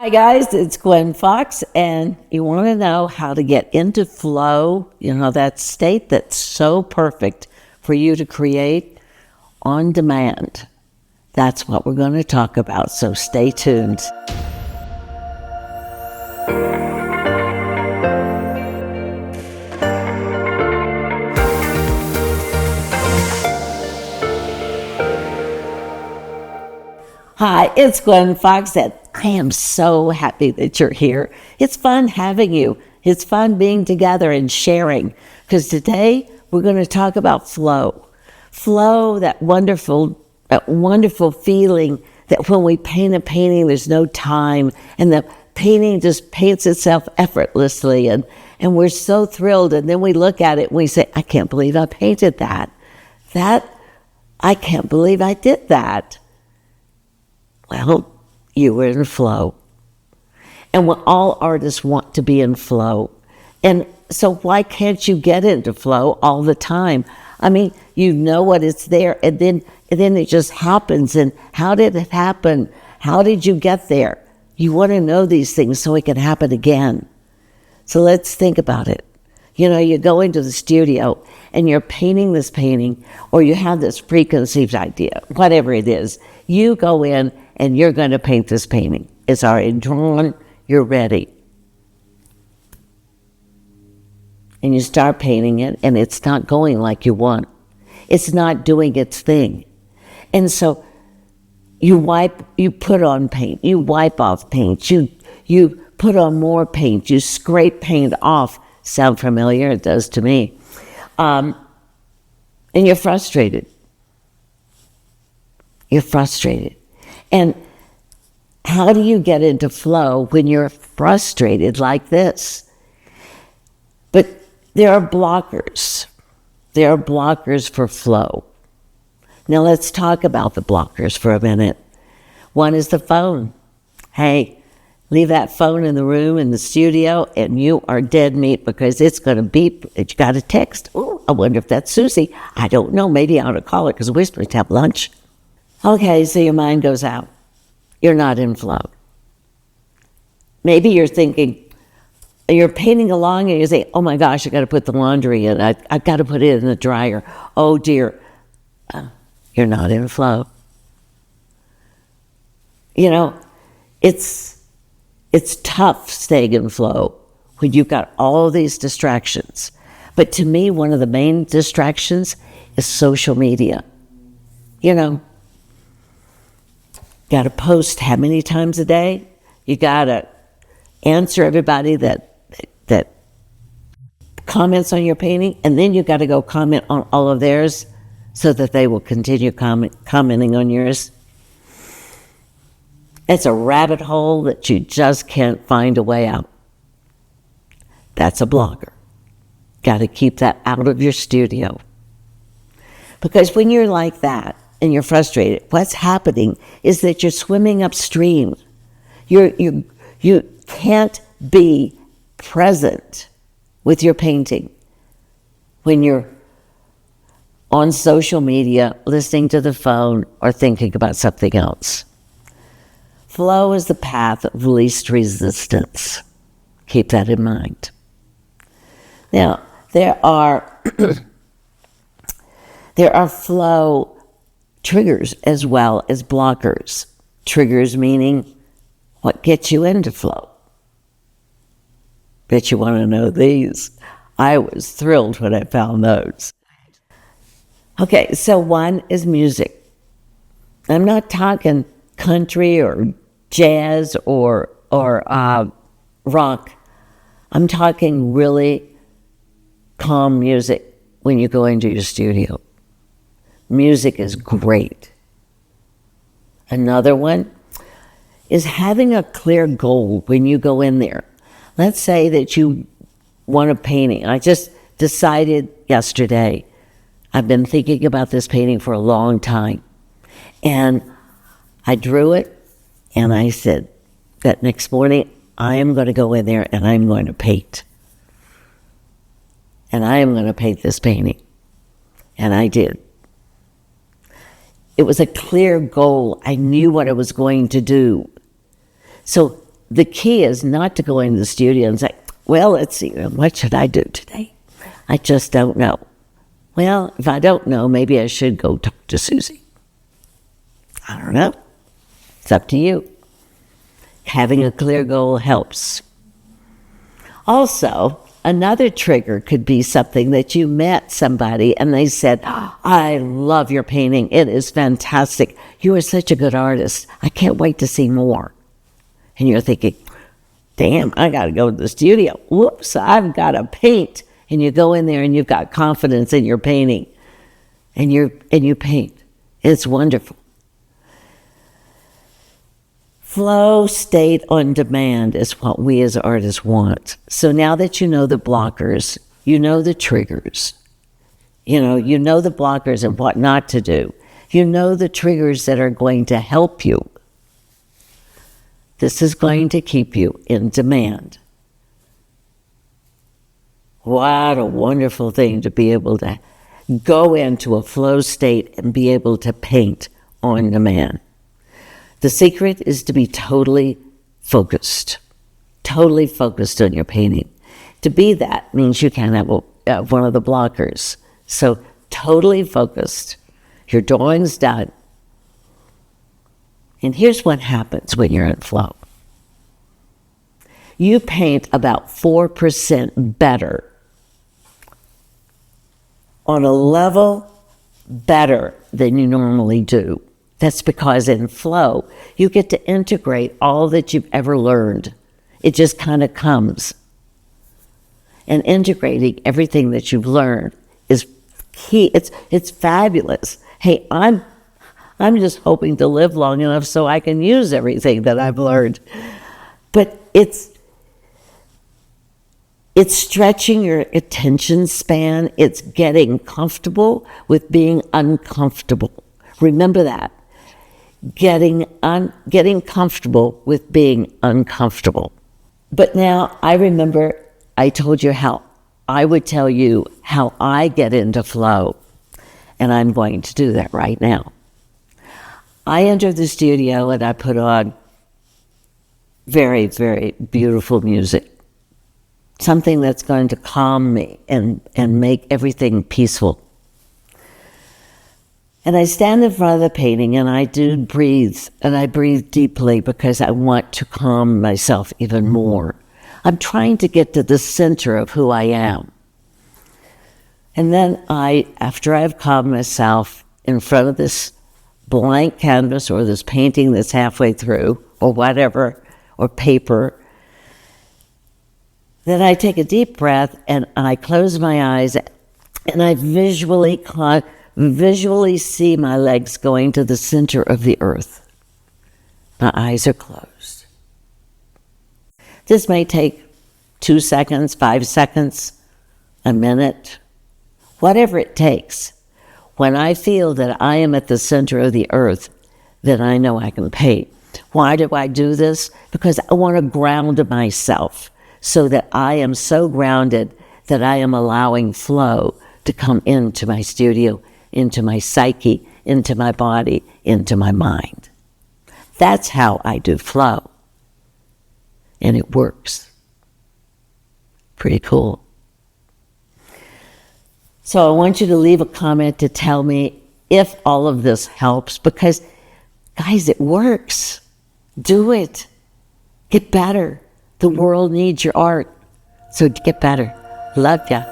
Hi guys, it's Gwen Fox, and you want to know how to get into flow, that state that's so perfect for you to create on demand. That's what we're going to talk about, so stay tuned. Hi, it's Gwen Fox, and I am so happy that you're here. It's fun having you. It's fun being together and sharing, because today we're going to talk about flow. Flow, that wonderful feeling that when we paint a painting, there's no time, and the painting just paints itself effortlessly, and we're so thrilled, and then we look at it and we say, I can't believe I painted that. I can't believe I did that. Well, you were in flow. And all artists want to be in flow. And so why can't you get into flow all the time? I mean, you know what it's there, and then it just happens. And how did it happen? How did you get there? You want to know these things so it can happen again. So let's think about it. You go into the studio and you're painting this painting, or you have this preconceived idea, whatever it is. You go in and you're going to paint this painting. It's already drawn, you're ready. And you start painting it, and it's not going like you want. It's not doing its thing. And so you put on paint, you wipe off paint, you put on more paint, you scrape paint off. Sound familiar? It does to me. And you're frustrated. You're frustrated. And how do you get into flow when you're frustrated like this? But there are blockers. There are blockers for flow. Now let's talk about the blockers for a minute. One is the phone. Hey, leave that phone in the room, in the studio, and you are dead meat, because it's going to beep. You got a text. Oh, I wonder if that's Susie. I don't know. Maybe I ought to call her because we're supposed to have lunch. Okay, so your mind goes out. You're not in flow. Maybe you're thinking, you're painting along and you say, oh my gosh, I got to put the laundry in. I've got to put it in the dryer. Oh dear. You're not in flow. It's tough staying in flow when you've got all these distractions. But to me, one of the main distractions is social media. Got to post how many times a day? You got to answer everybody that comments on your painting, and then you got to go comment on all of theirs so that they will continue commenting on yours. It's a rabbit hole that you just can't find a way out. That's a blocker. Got to keep that out of your studio. Because when you're like that and you're frustrated, what's happening is that you're swimming upstream. You can't be present with your painting when you're on social media, listening to the phone, or thinking about something else. Flow is the path of least resistance. Keep that in mind. Now, there are flow triggers as well as blockers. Triggers meaning what gets you into flow. Bet you want to know these. I was thrilled when I found those. Okay, so one is music. I'm not talking country or jazz or rock. I'm talking really calm music when you go into your studio. Music is great. Another one is having a clear goal when you go in there. Let's say that you want a painting. I just decided yesterday, I've been thinking about this painting for a long time. And I drew it, and I said that next morning, I am going to go in there and I'm going to paint. And I am going to paint this painting. And I did. It was a clear goal. I knew what I was going to do. So the key is not to go into the studio and say, well, let's see, what should I do today? I just don't know. Well, if I don't know, maybe I should go talk to Susie. I don't know. It's up to you. Having a clear goal helps. Also, another trigger could be something that you met somebody and they said, I love your painting. It is fantastic. You are such a good artist. I can't wait to see more. And you're thinking, damn, I got to go to the studio. Whoops, I've got to paint. And you go in there and you've got confidence in your painting. And you paint. It's wonderful. Flow state on demand is what we as artists want. So now that you know the blockers, you know the triggers, you know the blockers and what not to do. You know the triggers that are going to help you. This is going to keep you in demand. What a wonderful thing to be able to go into a flow state and be able to paint on demand. The secret is to be totally focused on your painting. To be that means you can't have one of the blockers. So totally focused, your drawing's done. And here's what happens when you're in flow. You paint about 4% better, on a level better than you normally do. That's because in flow, you get to integrate all that you've ever learned. It just kind of comes. And integrating everything that you've learned is key. It's fabulous. Hey, I'm just hoping to live long enough so I can use everything that I've learned. But it's stretching your attention span. It's getting comfortable with being uncomfortable. Remember that. Getting comfortable with being uncomfortable. But now I remember I told you how I would tell you how I get into flow, and I'm going to do that right now. I enter the studio and I put on very, very beautiful music, something that's going to calm me and make everything peaceful. And I stand in front of the painting and I do breathe, and I breathe deeply because I want to calm myself even more. I'm trying to get to the center of who I am. And then after I've calmed myself in front of this blank canvas or this painting that's halfway through or whatever, or paper, then I take a deep breath and I close my eyes and I visually see my legs going to the center of the earth. My eyes are closed. This may take 2 seconds, 5 seconds, a minute, whatever it takes. When I feel that I am at the center of the earth, then I know I can paint. Why do I do this? Because I want to ground myself so that I am so grounded that I am allowing flow to come into my studio, into my psyche, into my body, into my mind. That's how I do flow. And it works. Pretty cool. So I want you to leave a comment to tell me if all of this helps, because, guys, it works. Do it. Get better. The world needs your art. So get better. Love ya.